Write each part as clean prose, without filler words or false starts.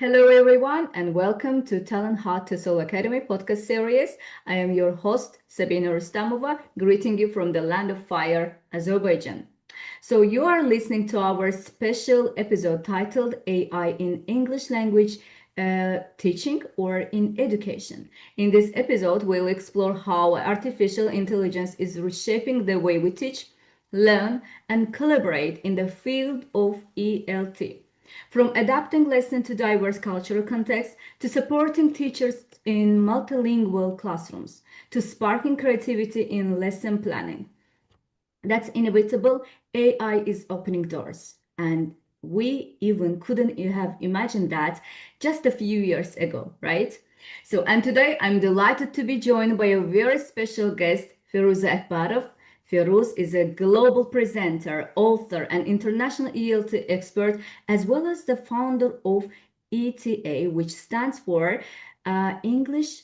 Hello, everyone, and welcome to TalentHut TESOL Academy podcast series. I am your host, Sabina Rustamova, greeting you from the land of fire, Azerbaijan. So, you are listening to our special episode titled AI in English language teaching or in education. In this episode, we'll explore how artificial intelligence is reshaping the way we teach, learn, and collaborate in the field of ELT. From adapting lessons to diverse cultural contexts, to supporting teachers in multilingual classrooms, to sparking creativity in lesson planning. That's inevitable. AI is opening doors. And we even couldn't have imagined that just a few years ago, right? And today I'm delighted to be joined by a very special guest, Feruz Akbarov. Feruz is a global presenter, author, and international ELT expert, as well as the founder of ETA, which stands for English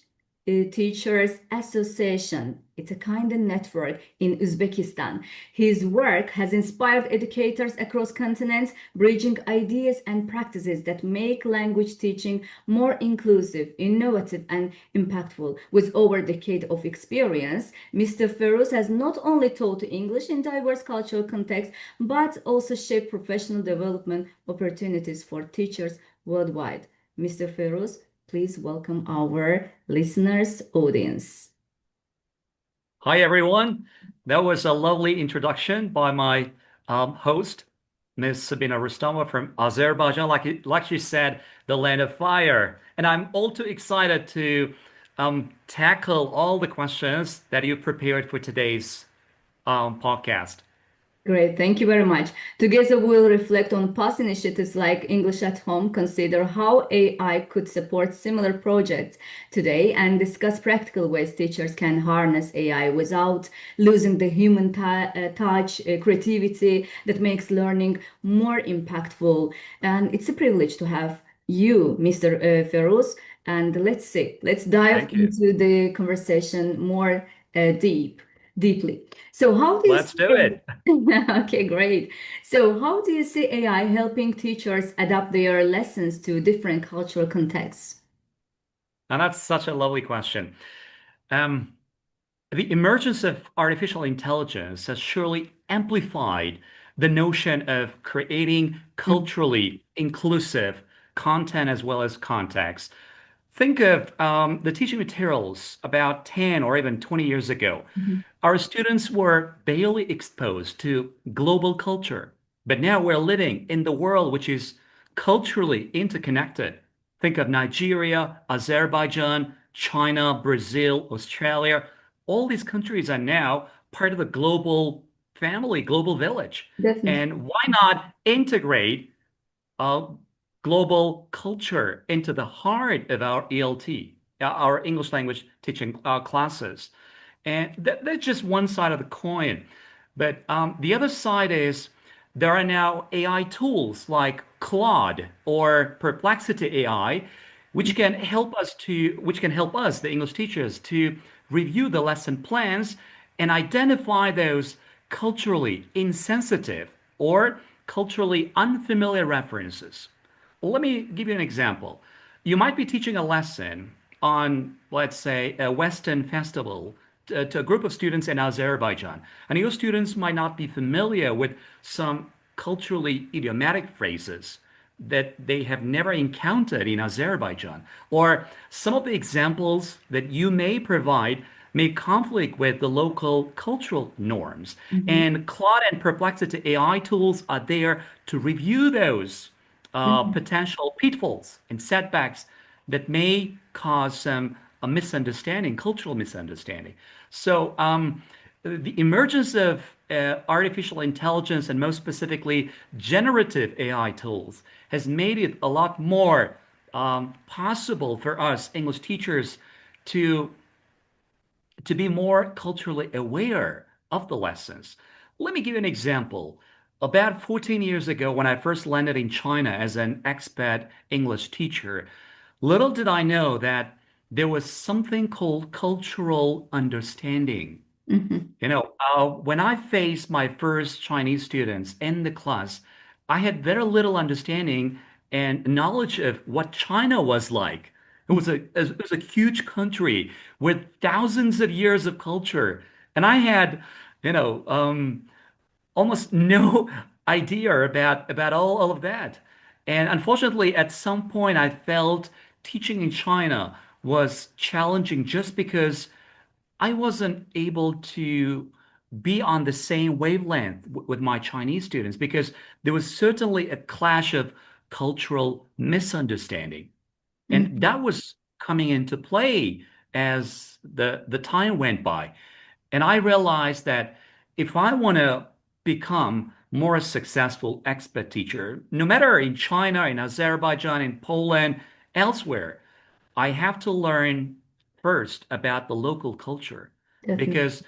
Teachers Association. It's a kind of network in Uzbekistan. His work has inspired educators across continents, bridging ideas and practices that make language teaching more inclusive, innovative, and impactful. With over a decade of experience, Mr. Feruz has not only taught English in diverse cultural contexts, but also shaped professional development opportunities for teachers worldwide. Mr. Feruz, please welcome our listeners' audience. Hi, everyone. That was a lovely introduction by my host, Ms. Sabina Rustama from Azerbaijan. Like she said, the land of fire. And I'm all too excited to tackle all the questions that you prepared for today's podcast. Great, thank you very much. Together, we'll reflect on past initiatives like English at Home, consider how AI could support similar projects today, and discuss practical ways teachers can harness AI without losing the human touch, creativity that makes learning more impactful. And it's a privilege to have you, Mr. Feroz. And let's dive Thank you. into the conversation more deeply. So, how do you Let's see do it. Okay, great. So, how do you see AI helping teachers adapt their lessons to different cultural contexts? And that's such a lovely question. Um, The emergence of artificial intelligence has surely amplified the notion of creating Mhm, culturally inclusive content as well as context. Think of the teaching materials about 10 or even 20 years ago. mhm. Our students were barely exposed to global culture, but now we're living in the world which is culturally interconnected. Think of Nigeria, Azerbaijan, China, Brazil, Australia. All these countries are now part of the global family, global village. Definitely. And why not integrate uh, global culture into the heart of our ELT, our English language teaching classes? And that's just one side of the coin. But the other side is there are now AI tools like Claude or Perplexity AI, which can help us, the English teachers, to review the lesson plans and identify those culturally insensitive or culturally unfamiliar references. Let me give you an example. You might be teaching a lesson on, let's say, a Western festival to a group of students in Azerbaijan. And your students might not be familiar with some culturally idiomatic phrases that they have never encountered in Azerbaijan. Or some of the examples that you may provide may conflict with the local cultural norms. Mhm, And Claude and Perplexity AI tools are there to review those mhm. potential pitfalls and setbacks that may cause some a misunderstanding, cultural misunderstanding. So the emergence of artificial intelligence and most specifically generative AI tools has made it a lot more possible for us English teachers to be more culturally aware of the lessons. Let me give you an example. About 14 years ago, when I first landed in China as an expat English teacher, little did I know that there was something called cultural understanding. Mhm. When I faced my first Chinese students in the class, I had very little understanding and knowledge of what China was like. It was a huge country with thousands of years of culture, and I had, you know, almost no idea about all of that. And unfortunately, at some point, I felt teaching in China was challenging just because I wasn't able to be on the same wavelength with my Chinese students because there was certainly a clash of cultural misunderstanding. And Mhm. that was coming into play as the time went by. And I realized that if I want to become more successful expert teacher, no matter in China, in Azerbaijan, in Poland, elsewhere, I have to learn first about the local culture Definitely. because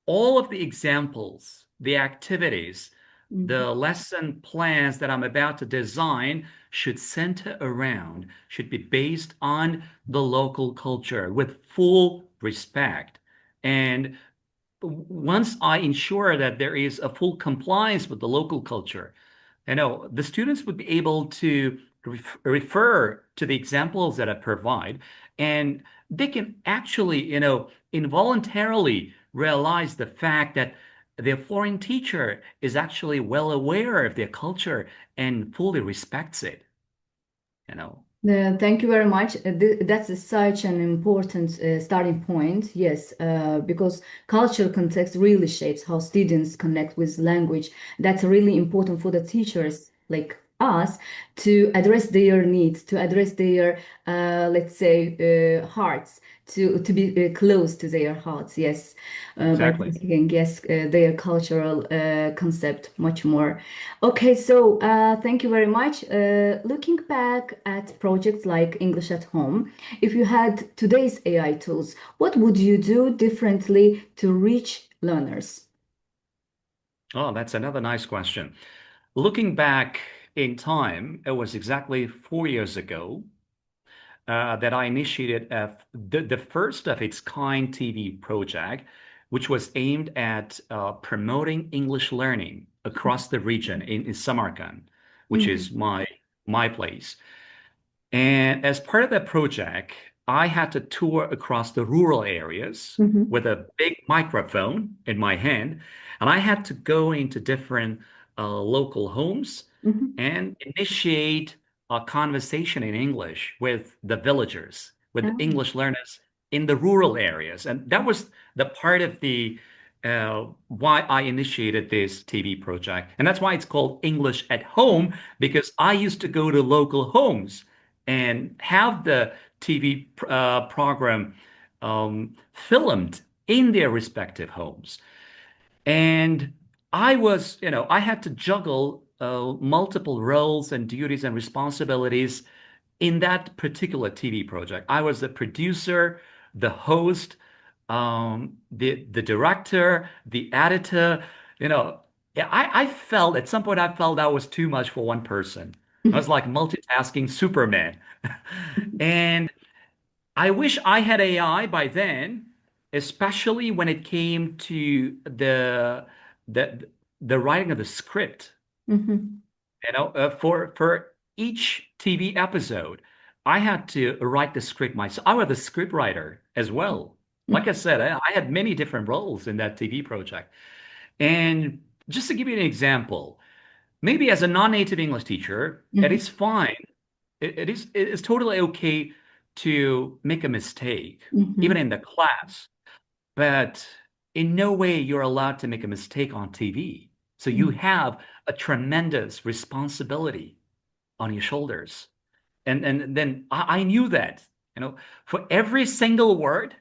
all of the examples, the activities, Mhm. the lesson plans that I'm about to design should center around, should be based on the local culture with full respect. And once I ensure that there is a full compliance with the local culture, the students would be able to refer to the examples that I provide, and they can actually, involuntarily realize the fact that their foreign teacher is actually well aware of their culture and fully respects it, you know. Thank you very much. That's such an important starting point. Yes, because cultural context really shapes how students connect with language. That's really important for the teachers like us to address their needs, to address their, let's say, hearts, to be close to their hearts. Yes, by Exactly. taking yes their cultural concept much more. Okay, so thank you very much. Looking back at projects like English at Home, if you had today's AI tools, what would you do differently to reach learners? Oh, that's another nice question. Looking back in time, it was exactly 4 years ago that I initiated the first of its kind TV project, which was aimed at promoting English learning across the region in Samarkand, which is Mhm, my place. And as part of that project, I had to tour across the rural areas mhm, with a big microphone in my hand, and I had to go into different local homes mhm. and initiate a conversation in English with the villagers, with Ah, English learners in the rural areas. And that was the part of the why I initiated this TV project. And that's why it's called English at Home, because I used to go to local homes and have the TV program filmed in their respective homes. And I had to juggle multiple roles and duties and responsibilities in that particular TV project. I was the producer, the host, the director, the editor. You know, yeah, I felt at some point I felt that was too much for one person. I was like multitasking Superman. And I wish I had AI by then, especially when it came to the the writing of the script. mhm, For each TV episode, I had to write the script myself. I was the script writer as well. Like I said, I had many different roles in that TV project. And just to give you an example, maybe as a non-native English teacher, it mhm, is fine. It is totally okay to make a mistake, even mhm, in the class. But in no way you're allowed to make a mistake on TV. So you mhm, have a tremendous responsibility on your shoulders. And then I knew that, for every single word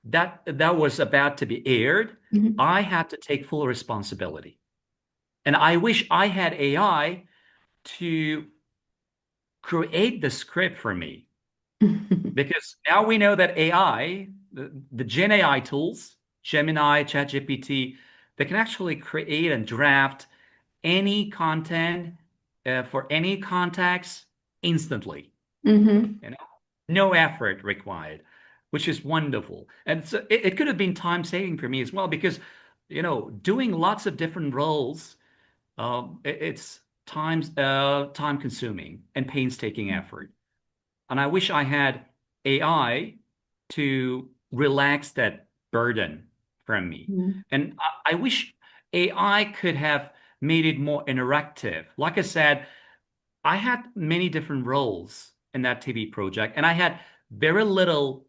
that was about to be aired, mhm, I had to take full responsibility. And I wish I had AI to create the script for me. mhm, Because now we know that AI, the Gen AI tools, Gemini, ChatGPT, they can actually create and draft any content for any context instantly. mhm, You know, no effort required, which is wonderful. And so it could have been time saving for me as well because, doing lots of different roles, it's time consuming and painstaking effort. And I wish I had AI to relax that burden from me. Mhm. And I wish AI could have made it more interactive. Like I said, I had many different roles in that TV project, and I had very little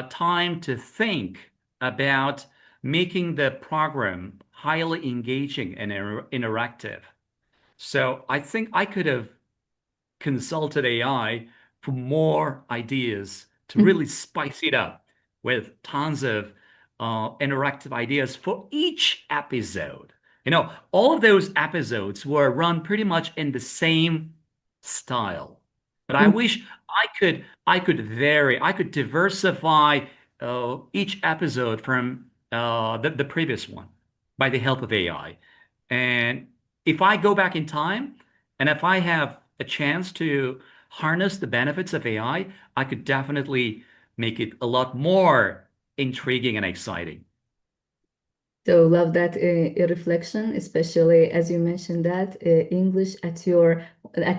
time to think about making the program highly engaging and interactive. So I think I could have consulted AI for more ideas to really spice it up with tons of interactive ideas for each episode. All of those episodes were run pretty much in the same style. But I Mhm. wish I could vary, I could diversify each episode from the previous one by the help of AI. And if I go back in time, and if I have a chance to harness the benefits of AI, I could definitely make it a lot more intriguing and exciting. So love that reflection, especially as you mentioned that English at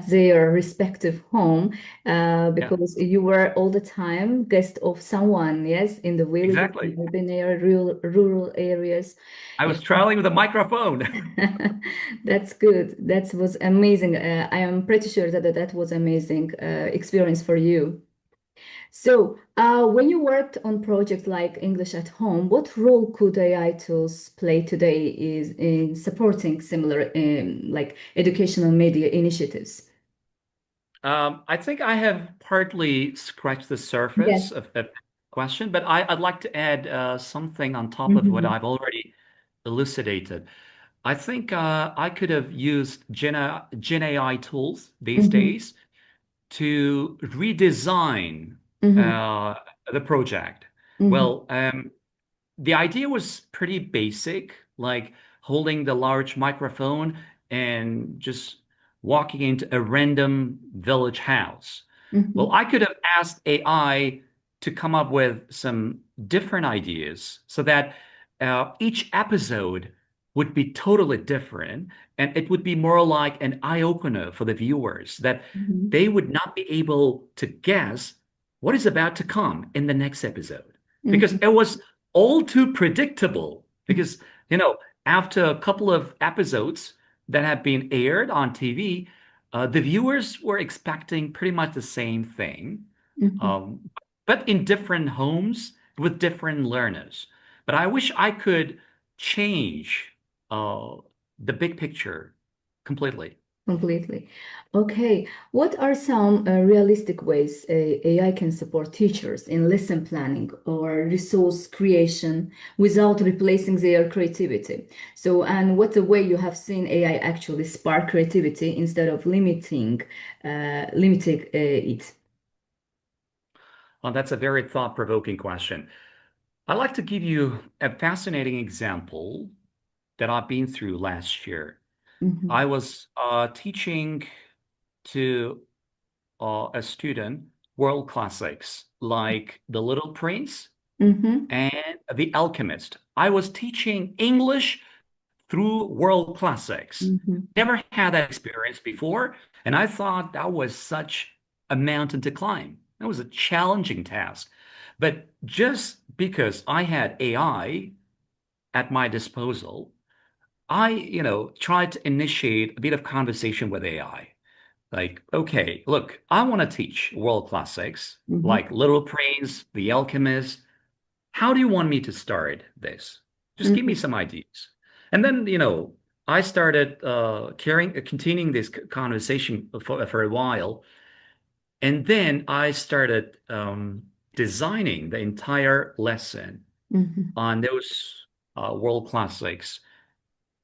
their respective home, Yeah, because you were all the time guest of someone, yes, in the village, in exactly. urban area, rural areas. I was traveling with a microphone. That's good. That was amazing. I am pretty sure that was amazing experience for you. So, when you worked on projects like English at Home, what role could AI tools play today is in supporting similar like educational media initiatives? I think I have partly scratched the Yes. surface of the question, but I'd like to add something on top of what Mhm. I've already elucidated. I think I could have used Gen AI tools these Mhm. days to redesign Mhm. uh, the project. Mhm. Well, the idea was pretty basic, like holding the large microphone and just walking into a random village house. Well, Mhm. I could have asked AI to come up with some different ideas so that each episode would be totally different and it would be more like an eye-opener for the viewers that Mhm. they would not be able to guess what is about to come in the next episode because Mhm. it was all too predictable. Because, you know, after a couple of episodes that have been aired on TV, the viewers were expecting pretty much the same thing, Mhm. um, but in different homes with different learners. But I wish I could change uh, the big picture completely. Completely. Okay. What are some realistic ways AI can support teachers in lesson planning or resource creation without replacing their creativity? So, and what's a way you have seen AI actually spark creativity instead of limiting it? Well, that's a very thought-provoking question. I'd like to give you a fascinating example that I've been through last year. Mm-hmm. I was teaching to a student world classics like The Little Prince Mm-hmm. and The Alchemist. I was teaching English through world classics. Mm-hmm. Never had that experience before, and I thought that was such a mountain to climb. That was a challenging task. But just because I had AI at my disposal, I tried to initiate a bit of conversation with AI. Like, okay, look, I want to teach world classics Mm-hmm. like Little Prince, The Alchemist. How do you want me to start this? Just give me Mm-hmm. some ideas. And then, I started continuing this conversation for a while. And then I started designing the entire lesson Mm-hmm. on those world classics.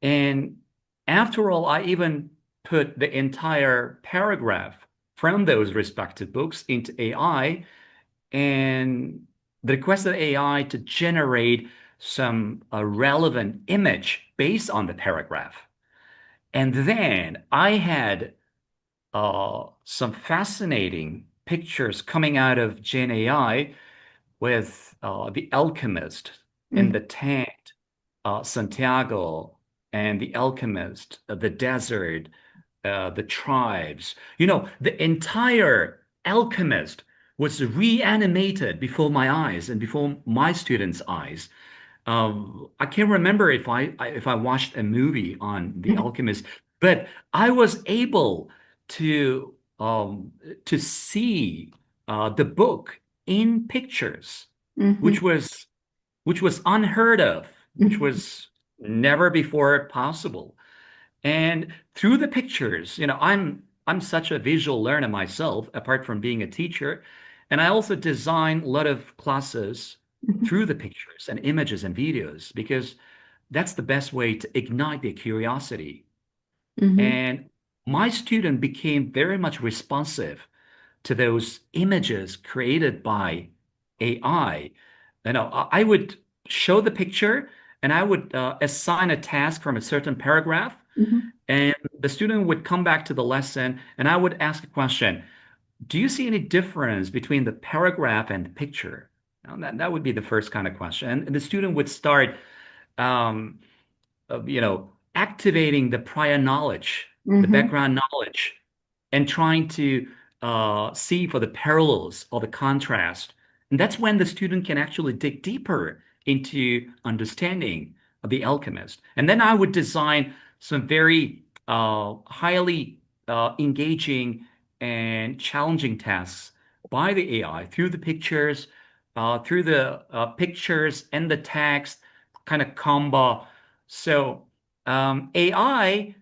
And after all, I even put the entire paragraph from those respective books into AI and requested AI to generate some relevant image based on the paragraph. And then I had some fascinating pictures coming out of Gen AI with the alchemist in the tent, Santiago, and the alchemist, the desert, the tribes. The entire alchemist was reanimated before my eyes and before my students' eyes. I can't remember if I watched a movie on The Mhm. Alchemist, but I was able to see the book in pictures, which Mhm. was which was unheard of, which Mhm. was never before possible. And through the pictures, I'm such a visual learner myself, apart from being a teacher, and I also design a lot of classes Mhm. through the pictures and images and videos because that's the best way to ignite their curiosity. Mhm. And my student became very much responsive to those images created by AI. I would show the picture and I would assign a task from a certain paragraph, Mhm. and the student would come back to the lesson and I would ask a question. Do you see any difference between the paragraph and the picture? That would be the first kind of question. And the student would start um, activating the prior knowledge, the Mhm. background knowledge, and trying to see for the parallels or the contrast. And that's when the student can actually dig deeper into understanding of the alchemist. And then I would design some very highly engaging and challenging tasks by the AI through the pictures and the text kind of combo. So AI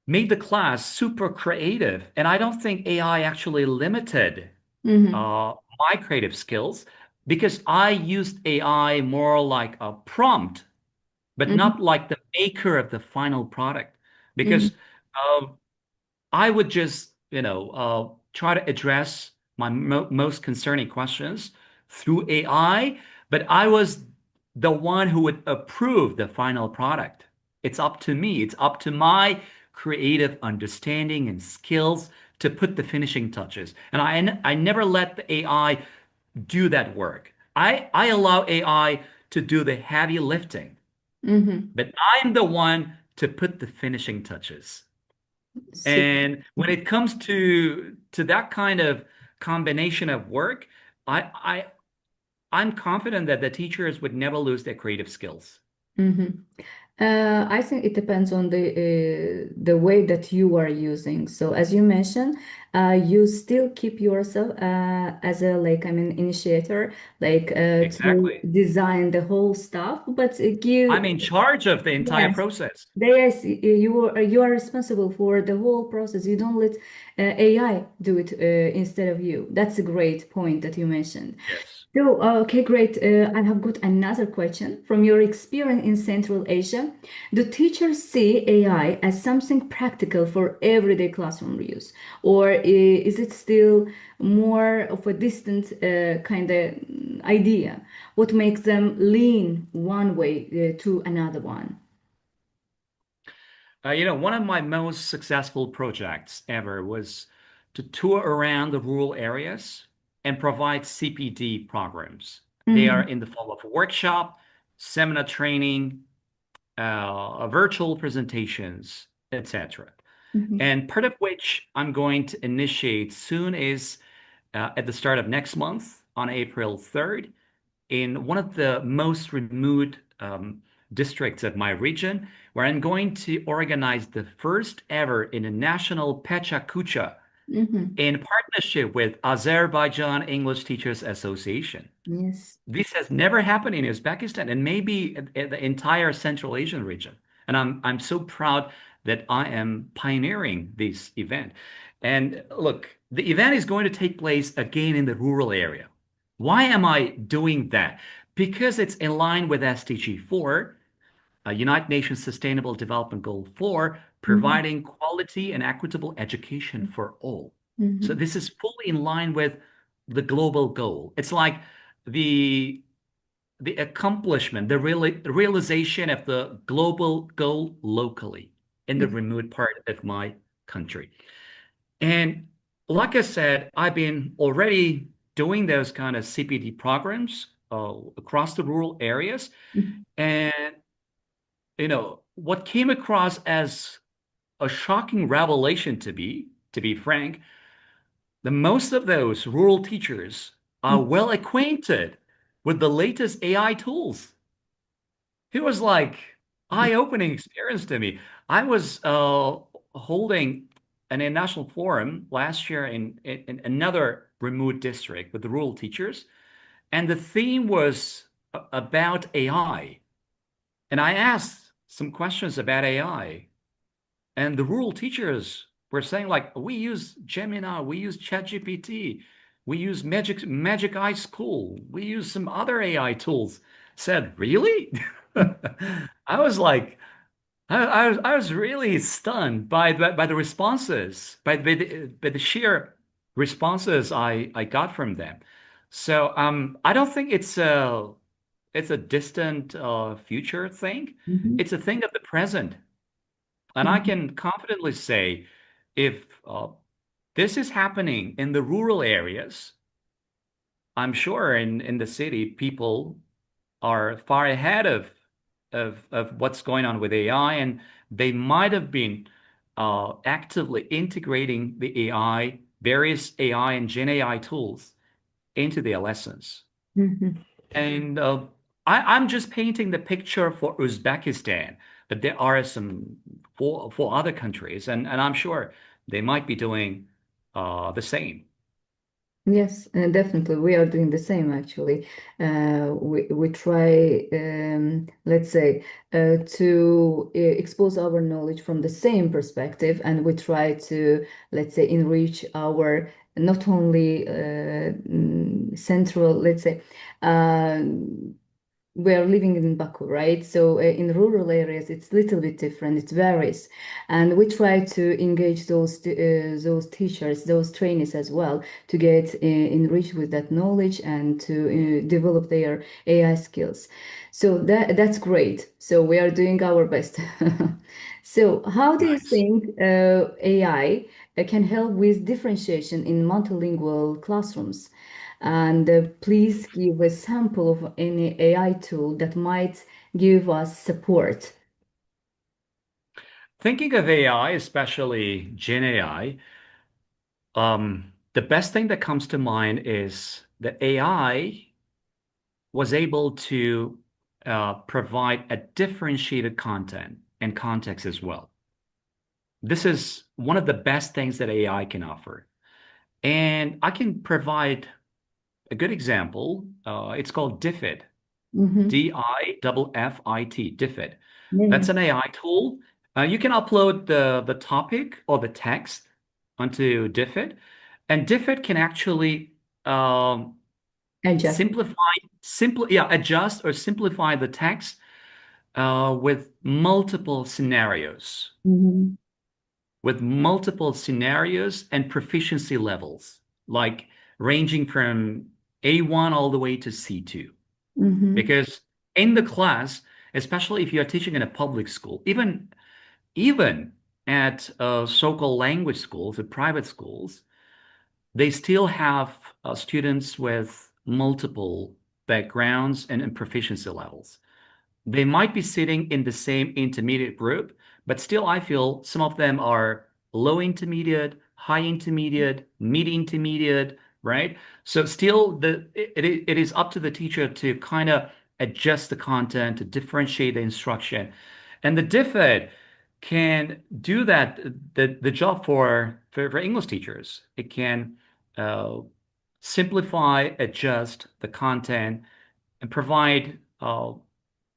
made the class super creative, and I don't think AI actually limited Mhm. my creative skills because I used AI more like a prompt, but Mhm. not like the maker of the final product. Mhm. Because uh, I would just, try to address my most concerning questions through AI, but I was the one who would approve the final product. It's up to me. It's up to my creative understanding and skills to put the finishing touches. And I never let the AI do that work. I allow AI to do the heavy lifting, Mhm. but I'm the one to put the finishing touches. Super. And when it comes to that kind of combination of work, I I'm confident that the teachers would never lose their creative skills. Mhm. I think it depends on the way that you are using. So as you mentioned, you still keep yourself as a like initiator, like to Exactly. design the whole stuff, but give I'm in charge of the entire yes. process. Yes, you are responsible for the whole process. You don't let AI do it instead of you. That's a great point that you mentioned. Yes. So, okay, great. I have got another question. From your experience in Central Asia, do teachers see AI as something practical for everyday classroom use, or is it still more of a distant kind of idea? What makes them lean one way to another one? One of my most successful projects ever was to tour around the rural areas and provide CPD programs. They are Mm-hmm. in the form of a workshop, seminar training, virtual presentations, etc. Mm-hmm. And part of which I'm going to initiate soon is at the start of next month on April 3rd in one of the most remote districts of my region, where I'm going to organize the first ever international Pecha Kucha Mm-hmm. in partnership with Azerbaijan English Teachers Association. Yes. This has never happened in Uzbekistan and maybe in the entire Central Asian region. And I'm so proud that I am pioneering this event. And look, the event is going to take place again in the rural area. Why am I doing that? Because it's in line with SDG 4, United Nations Sustainable Development Goal 4, Mm-hmm. providing quality and equitable education for all. So Mm-hmm. this is fully in line with the global goal. It's like the the accomplishment, the realization of the global goal locally in the remote part of my country. And like I said, I've been already doing those kind of CPD programs across the rural areas. Mm-hmm. And what came across as a shocking revelation to be frank, the most of those rural teachers are well acquainted with the latest AI tools. It was like eye-opening experience to me. I was holding an international forum last year in another remote district with the rural teachers, and the theme was about AI. And I asked some questions about AI, and the rural teachers were saying like, we use Gemini, we use ChatGPT, we use Magic Eye School, we use some other AI tools. Said, really? I was like, I was really stunned by the responses, by the sheer responses I got from them. So I don't think it's a distant future thing. Mhm. It's a thing of the present. And I Mhm. can confidently say if this is happening in the rural areas, I'm sure in the city, people are far ahead of what's going on with AI, and they might have been actively integrating the AI, various AI and Gen AI tools into their lessons. Mhm. And I'm just painting the picture for Uzbekistan, but there are some for other countries, and I'm sure they might be doing the same. Yes, definitely. We are doing the same actually. We try, let's say, expose our knowledge from the same perspective, and we try to, let's say, enrich our not only central, let's say, uh, we are living in Baku, right? So in rural areas, it's a little bit different. It varies, and we try to engage those teachers, those trainees as well, to get enriched with that knowledge and to develop their AI skills. So that's great. So we are doing our best. So how do you Nice. think AI can help with differentiation in multilingual classrooms? And please give a sample of any AI tool that might give us support. Thinking of AI, especially Gen AI, the best thing that comes to mind is that AI was able to provide a differentiated content and context as well. This is one of the best things that AI can offer. And I can provide a good example. It's called Diffit, Mm-hmm. Diffit, Diffit. Yeah. That's an AI tool. You can upload the topic or the text onto Diffit, and Diffit can actually um, And just. adjust or simplify the text with multiple scenarios, Mm-hmm. and proficiency levels, like ranging from A1 all the way to C2. Mm-hmm. Because in the class, especially if you're teaching in a public school, even at so-called language schools, the private schools, they still have students with multiple backgrounds and proficiency levels. They might be sitting in the same intermediate group, but still, I feel some of them are low intermediate, high intermediate, mid intermediate, right? So still, it is up to the teacher to kind of adjust the content, to differentiate the instruction. And the DIFID can do that, the job for English teachers. It can uh, simplify, adjust the content, and provide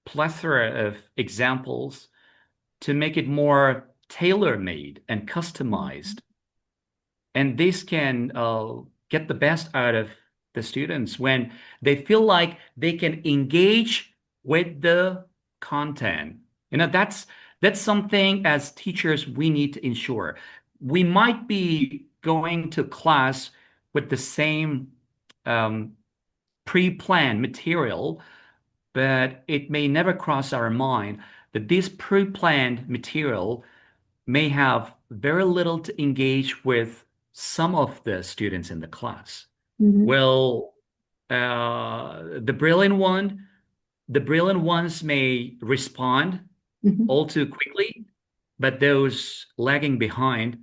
plethora of examples to make it more tailor-made and customized. And this can get the best out of the students when they feel like they can engage with the content. That's something as teachers we need to ensure. We might be going to class with the same um, pre-planned material, but it may never cross our mind that this pre-planned material may have very little to engage with some of the students in the class. Mm-hmm. Well, the the brilliant ones may respond Mm-hmm. all too quickly, but those lagging behind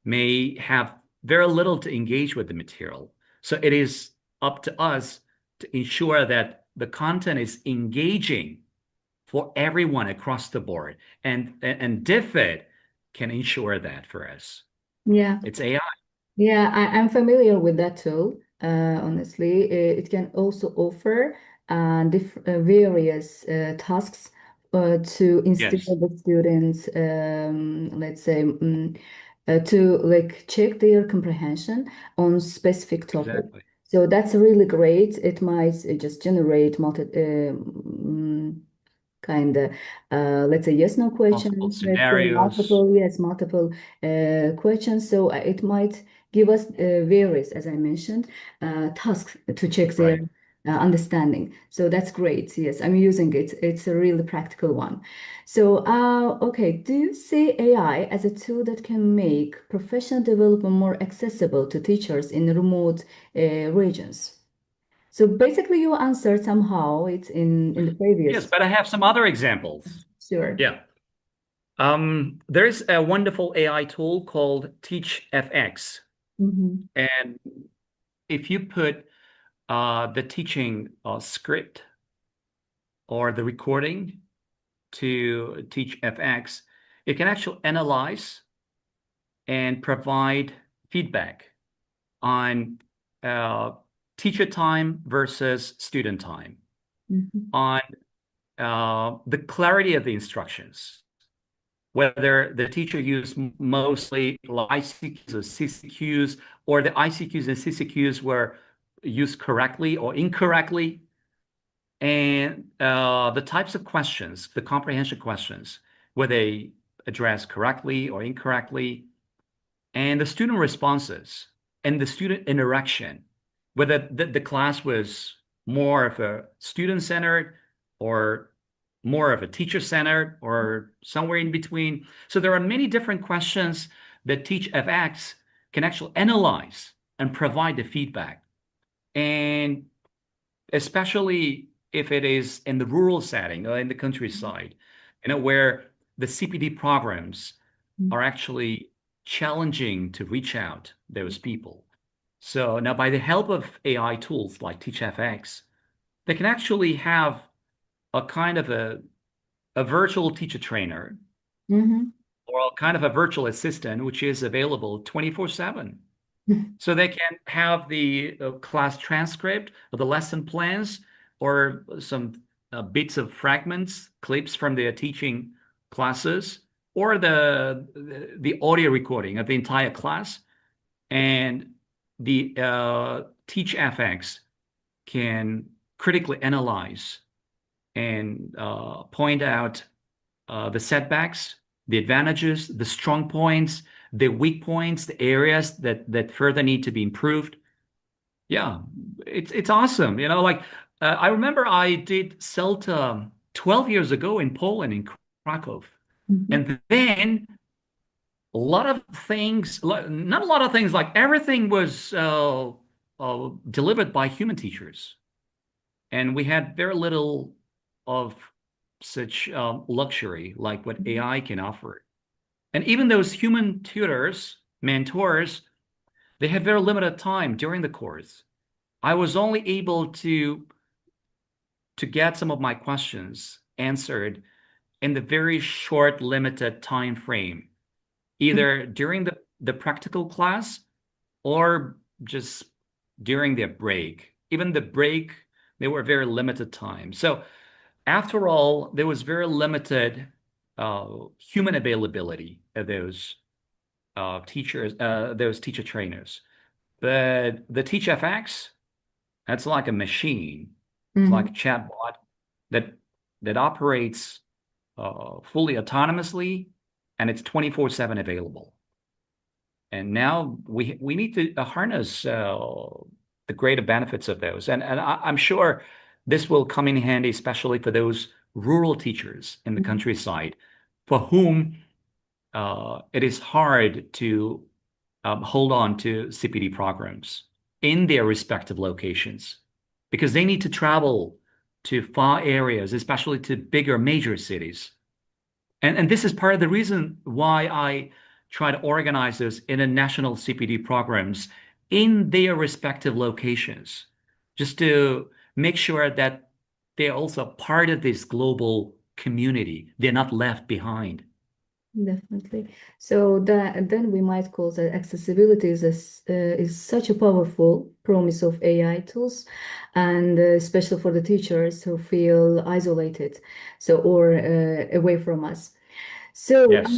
may have very little to engage with the material. So it is up to us to ensure that the content is engaging for everyone across the board. And DFID can ensure that for us. Yeah. It's AI. Yeah, I'm familiar with that tool. Honestly, it can also offer various tasks to instill Yes, the students, let's say, to like check their comprehension on specific topic. exactly. So that's really great. It might just generate kind of let's say yes no Multiple question, let's say scenarios. multiple questions, so it might give us various, as I mentioned, tasks to check their Right. understanding. So that's great. Yes, I'm using it. It's a really practical one. So okay, do you see AI as a tool that can make professional development more accessible to teachers in remote regions? So basically you answered somehow it's in the Yes, previous. but I have some other examples. Sure. Yeah. There's a wonderful AI tool called TeachFX. Hmm. And if you put the teaching script or the recording to TeachFX, it can actually analyze and provide feedback on uh, teacher time versus student time, Hmm. on the clarity of the instructions, whether the teacher used mostly ICQs or CCQs, or the ICQs and CCQs were used correctly or incorrectly, and the types of questions, the comprehension questions, were they addressed correctly or incorrectly, and the student responses and the student interaction, whether the class was more of a student-centered or more of a teacher-centered or somewhere in between. So there are many different questions that TeachFX can actually analyze and provide the feedback. And especially if it is in the rural setting or in the countryside, where the CPD programs are actually challenging to reach out those people. So now, by the help of AI tools like TeachFX, they can actually have a kind of a virtual teacher trainer Hmm. or a kind of a virtual assistant, which is available 24/7. So they can have the class transcript or the lesson plans or some bits of fragments, clips from their teaching classes, or the audio recording of the entire class. And the TeachFX can critically analyze and point out the setbacks, the advantages, the strong points, the weak points, the areas that further need to be improved. Yeah, it's awesome. Like I remember I did CELTA 12 years ago in Poland, in Krakow. Hmm. And then a lot of things, not a lot of things, like everything was delivered by human teachers. And we had very little of such luxury like what AI can offer. And even those human tutors, mentors, they had very limited time during the course. I was only able to get some of my questions answered in the very short, limited time frame, either during the practical class or just during their break. Even the break, they were very limited time. So after all, there was very limited human availability of those teachers, those teacher trainers. But the TeachFX, that's like a machine. It's like a Hmm. chatbot that that operates fully autonomously, and it's 24/7 available. And now we need to harness the greater benefits of those. And I'm sure this will come in handy, especially for those rural teachers in the countryside, for whom it is hard to hold on to CPD programs in their respective locations because they need to travel to far areas, especially to bigger major cities. And this is part of the reason why I try to organize this in a national CPD programs in their respective locations, just to make sure that they're also part of this global community. They're not left behind. Definitely. So that then we might call that accessibility is such a powerful promise of AI tools, and especially for the teachers who feel isolated, so or away from us. So, Yes.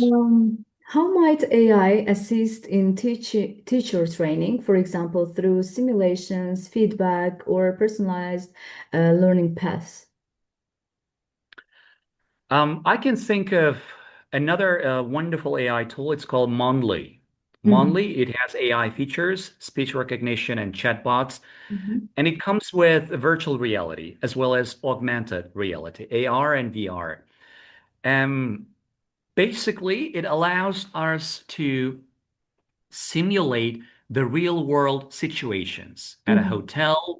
how might AI assist in teacher training, for example, through simulations, feedback, or personalized learning paths? I can think of another wonderful AI tool. It's called Monly. Mhm, Monly, it has AI features, speech recognition, and chatbots, mhm, and it comes with virtual reality as well as augmented reality, AR and VR. Um, Basically, it allows us to simulate the real world situations at a mhm, hotel,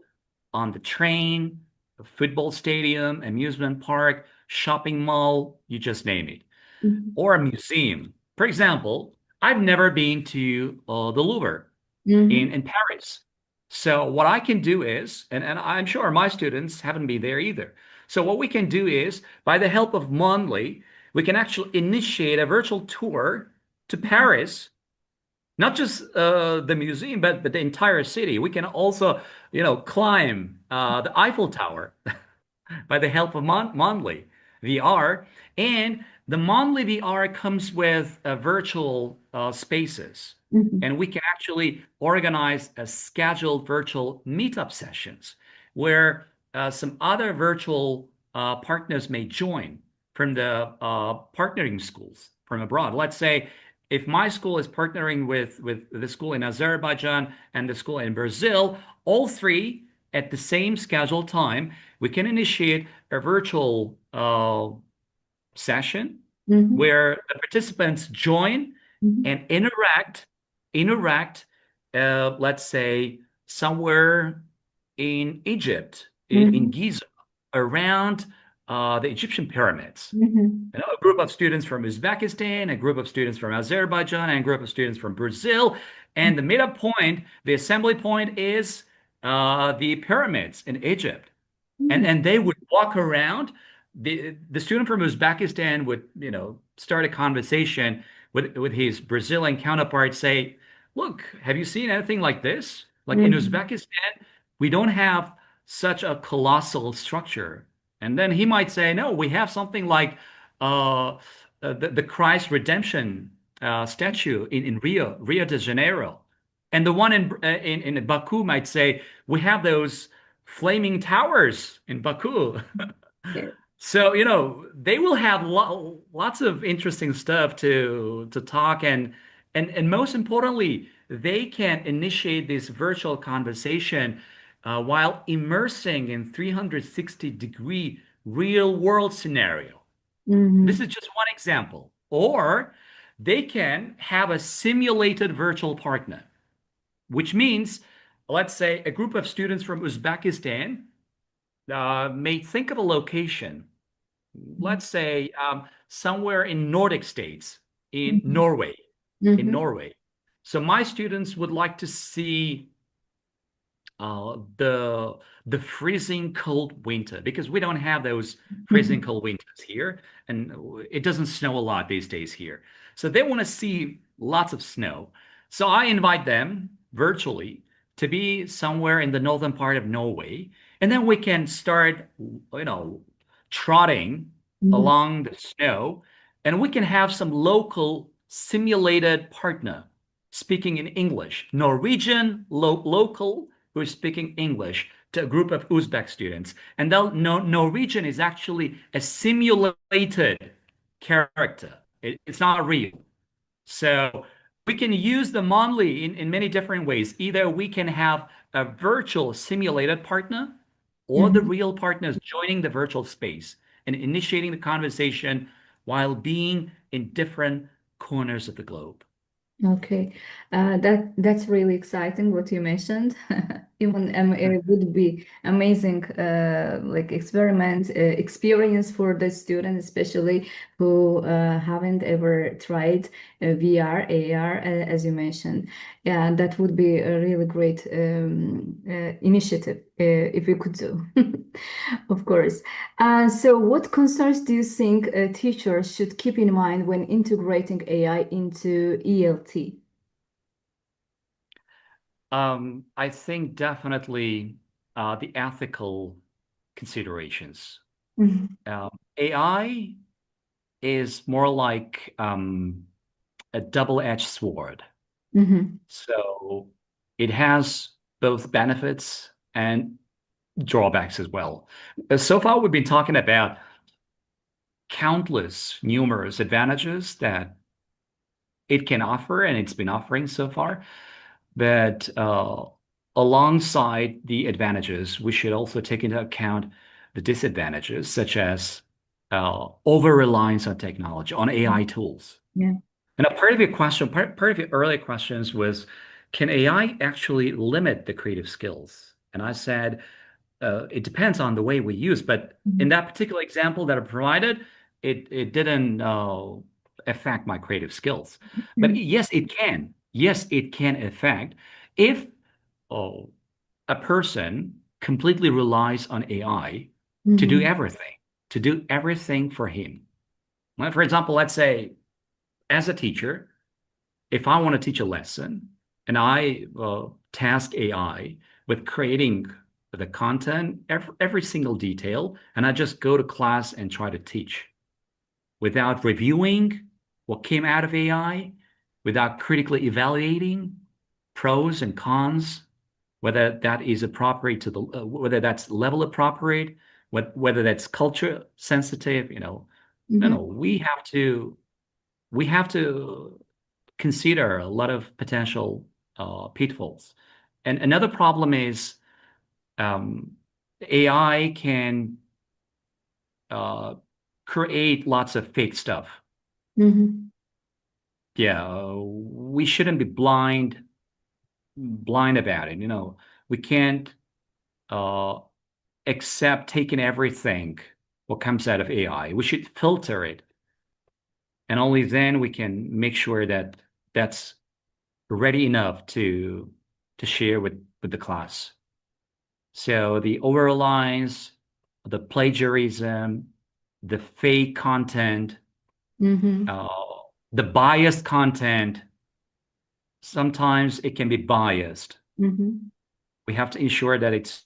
on the train, a football stadium, amusement park, shopping mall, you just name it, mhm, or a museum. For example, I've never been to the Louvre mhm, in Paris. So what I can do is, and I'm sure my students haven't been there either. So what we can do is, by the help of Monly, we can actually initiate a virtual tour to Paris, not just the museum, but the entire city. We can also, climb the Eiffel Tower by the help of Monly VR. And the Monly VR comes with virtual spaces. mhm, And we can actually organize a scheduled virtual meetup sessions where some other virtual partners may join from the partnering schools from abroad. Let's say if my school is partnering with the school in Azerbaijan and the school in Brazil, all three at the same scheduled time, we can initiate a virtual session mhm, where the participants join mhm, and interact, let's say somewhere in Egypt, in mhm, Giza, around the Egyptian pyramids. mhm, A group of students from Uzbekistan, a group of students from Azerbaijan, and a group of students from Brazil. And the meetup point, the assembly point is the pyramids in Egypt. And mhm, and they would walk around. The student from Uzbekistan would, start a conversation with his Brazilian counterpart, say, "Look, have you seen anything like this? Like in mhm, Uzbekistan, we don't have such a colossal structure." And then he might say, "No, we have something like the Christ Redemption statue in Rio de Janeiro." And the one in Baku might say, "We have those flaming towers in Baku." yeah, So, they will have lots of interesting stuff to talk, and most importantly, they can initiate this virtual conversation while immersing in 360-degree real world scenario. This mhm, is just one example. Or they can have a simulated virtual partner, which means, let's say, a group of students from Uzbekistan may think of a location, let's say somewhere in Nordic states, in mhm, Norway, in mhm, Norway. So my students would like to see the freezing cold winter because we don't have those freezing mhm, cold winters here, and it doesn't snow a lot these days here. So they want to see lots of snow. So I invite them virtually to be somewhere in the northern part of Norway, and then we can start, trotting mhm, along the snow, and we can have some local simulated partner speaking in English, Norwegian local who is speaking English to a group of Uzbek students. And Norwegian is actually a simulated character. It's not real. So we can use the Monly in many different ways. Either we can have a virtual simulated partner or the mhm. real partners joining the virtual space and initiating the conversation while being in different corners of the globe. Okay, that's really exciting what you mentioned. Even it would be amazing, like experiment experience for the student, especially who haven't ever tried VR, AR, as you mentioned. Yeah, that would be a really great initiative if we could do, of course. So, what concerns do you think teachers should keep in mind when integrating AI into ELT? I think definitely the ethical considerations. Mhm, AI is more like a double-edged sword. mhm, So it has both benefits and drawbacks as well. So far, we've been talking about countless, numerous advantages that it can offer, and it's been offering so far. But alongside the advantages, we should also take into account the disadvantages, such as over-reliance on technology, on AI tools. yeah. And a part of your question, part of your earlier questions was, can AI actually limit the creative skills? And I said, it depends on the way we use. But in Mhm, that particular example that I provided, it didn't affect my creative skills. But mhm, yes, it can. Yes, it can affect if oh, a person completely relies on AI mhm, to do everything for him. Well, for example, let's say as a teacher, if I want to teach a lesson and I task AI with creating the content, every single detail, and I just go to class and try to teach without reviewing what came out of AI, without critically evaluating pros and cons, whether that is appropriate to the, whether that's level appropriate, whether that's culture sensitive, no, mhm, we have to consider a lot of potential pitfalls. And another problem is um, AI can uh, create lots of fake stuff. mhm, Yeah, we shouldn't be blind about it. We can't uh, accept taking everything what comes out of AI. We should filter it, and only then we can make sure that that's ready enough to share with the class. So the overlines, the plagiarism, the fake content, mhm, uh, the biased content, sometimes it can be biased. mhm. We have to ensure that it's